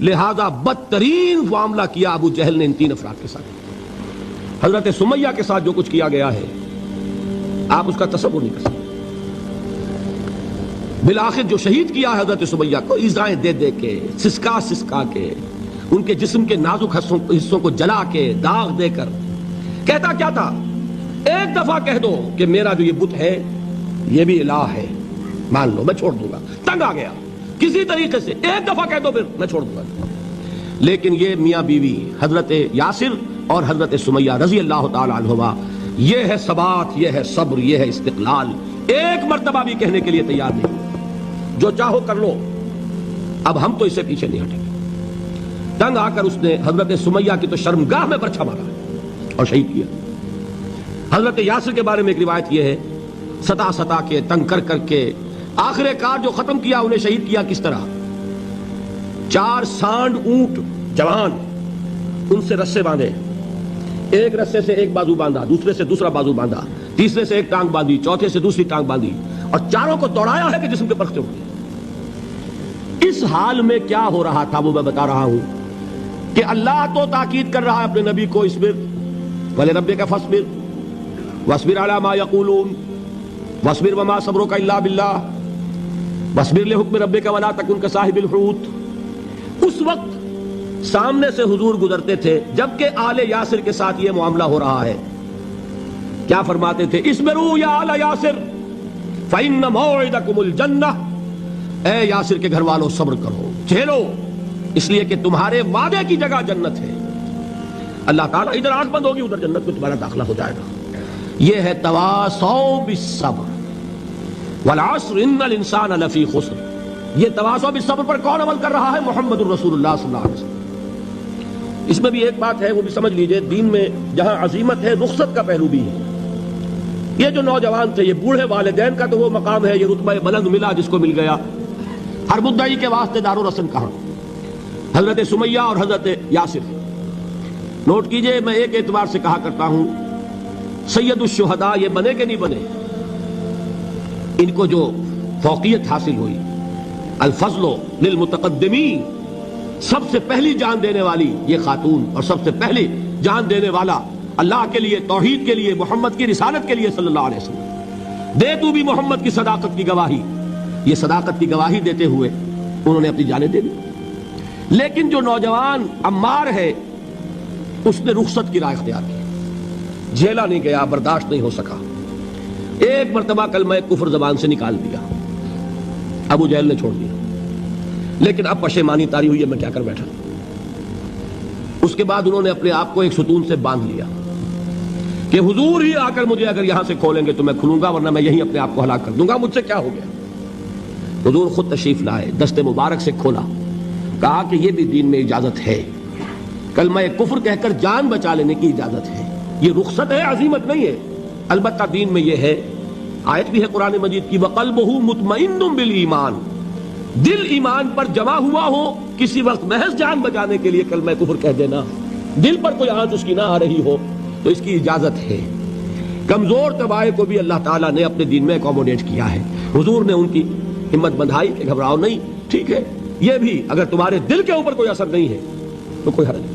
لہذا بدترین معاملہ کیا ابو جہل نے ان 3 افراد کے ساتھ۔ حضرت سمیہ کے ساتھ جو کچھ کیا گیا ہے آپ اس کا تصور نہیں کر سکتے۔ بالآخر جو شہید کیا حضرت سمیہ کو ایذائیں دے دے کے، سسکا سسکا کے، ان کے جسم کے نازک حصوں کو جلا کے، داغ دے کر، کہتا کیا تھا؟ ایک دفعہ کہہ دو کہ میرا جو یہ بت ہے یہ بھی الہ ہے، مان لو میں چھوڑ دوں گا۔ تنگ آ گیا، کسی طریقے سے ایک دفعہ کہہ دو پھر میں چھوڑ دوں گا۔ لیکن یہ میاں بیوی حضرت یاسر اور حضرت سمیہ رضی اللہ تعالی عنہما، یہ ہے ثبات، یہ ہے صبر، یہ ہے استقلال، ایک مرتبہ بھی کہنے کے لیے تیار نہیں، جو چاہو کر لو، اب ہم تو اس سے پیچھے نہیں ہٹیں گے۔ تنگ آ کر اس نے حضرت سمیہ کی تو شرمگاہ میں برچھا مارا اور شہید کیا۔ حضرت یاسر کے بارے میں ایک روایت یہ ہے، ستا کے، تنگ کر کر کے، آخر کار جو ختم کیا، انہیں شہید کیا کس طرح؟ 4 سانڈ اونٹ جوان، ان سے رسے باندھے، ایک رسے سے ایک بازو باندھا، دوسرے سے دوسرا بازو باندھا، تیسرے سے ایک ٹانگ باندھی، چوتھے سے دوسری ٹانگ باندھی، اور چاروں کو دوڑایا ہے کہ جسم کے پرختے ہوئے۔ اس حال میں کیا ہو رہا تھا وہ میں بتا رہا ہوں کہ اللہ تو تاکید کر رہا ہے اپنے نبی کو، اصبر وَلِرَبِّكَ فَاصْبِرْ وَاصْبِرْ عَلَىٰ مَا يَقُولُونَ وَاصْبِرْ وَمَا صَبْرُكَ إِلَّا بِاللَّهِ وَاصْبِرْ لِحُكْمِ رَبِّكَ وَلَا تَكُنْ كَصَاحِبِ الْحُوتِ۔ اس وقت سامنے سے حضور گزرتے تھے جبکہ آل یاسر کے ساتھ یہ معاملہ ہو رہا ہے، کیا فرماتے تھے؟ اصبروا یا آل یاسر فَإِنَّ مَوْعِدَكُمُ الْجَنَّةُ، اے یاسر کے گھر والوں صبر کرو، جھیلو، اس لیے کہ تمہارے وعدے کی جگہ جنت ہے۔ اللہ تعالیٰ ادھر آنکھ بند ہوگی، ادھر جنت میں تمہارا داخلہ ہو جائے گا۔ یہ ہے تواصوا بالصبر والعصر ان الانسان لفی خسر۔ یہ تواصوا بالصبر پر کون عمل کر رہا ہے؟ محمد الرسول اللہ صلی اللہ علیہ وسلم۔ اس میں بھی ایک بات ہے، وہ بھی سمجھ لیجئے، دین میں جہاں عظیمت ہے رخصت کا پہلو بھی ہے۔ یہ جو نوجوان تھے، یہ بوڑھے والدین کا تو وہ مقام ہے، یہ رتبہ بلند ملا جس کو مل گیا۔ ہر مدعی کے واسطے دار و رسن کہاں؟ حضرت سمیہ اور حضرت یاسر۔ نوٹ کیجئے، میں ایک اعتبار سے کہا کرتا ہوں، سید الشہداء یہ بنے کہ نہیں بنے، ان کو جو فوقیت حاصل ہوئی، الفضل للمتقدمین، سب سے پہلی جان دینے والی یہ خاتون، اور سب سے پہلی جان دینے والا اللہ کے لیے، توحید کے لیے، محمد کی رسالت کے لیے صلی اللہ علیہ وسلم۔ دے تو بھی محمد کی صداقت کی گواہی، یہ صداقت کی گواہی دیتے ہوئے انہوں نے اپنی جانیں دے دی۔ لیکن جو نوجوان عمار ہے اس نے رخصت کی راہ اختیار کی، جھیلا نہیں گیا، برداشت نہیں ہو سکا، ایک مرتبہ کلمہ کفر زبان سے نکال دیا، ابو جہل نے چھوڑ دیا، لیکن اب پشیمانی طاری ہوئی ہے، میں کیا کر بیٹھا۔ اس کے بعد انہوں نے اپنے آپ کو ایک ستون سے باندھ لیا کہ حضور ہی آ کر مجھے اگر یہاں سے کھولیں گے تو میں کھلوں گا، ورنہ میں یہیں اپنے آپ کو ہلاک کر دوں گا، مجھ سے کیا ہو گیا۔ حضور خود تشریف لائے، دست مبارک سے کھولا، کہا کہ یہ بھی دین میں اجازت ہے، کلمہ کفر کہہ کر جان بچا لینے کی اجازت ہے، یہ رخصت ہے، عزیمت نہیں ہے۔ البتہ دین میں یہ ہے، آیت بھی ہے قرآن مجید کی، وَقَلْبُهُ مُطْمَئِنٌ بِالْإِيمَانِ، دل ایمان پر جمع ہوا ہو، کسی وقت محض جان بچانے کے لیے کلمہ کفر کہہ دینا، دل پر کوئی آنچ اس کی نہ آ رہی ہو تو اس کی اجازت ہے۔ کمزور طبائع کو بھی اللہ تعالیٰ نے اپنے دین میں اکوموڈیٹ کیا ہے۔ حضور نے ان کی ہمت بندھائی کہ گھبراؤ نہیں، ٹھیک ہے، یہ بھی اگر تمہارے دل کے اوپر کوئی اثر نہیں ہے تو کوئی حرج نہیں۔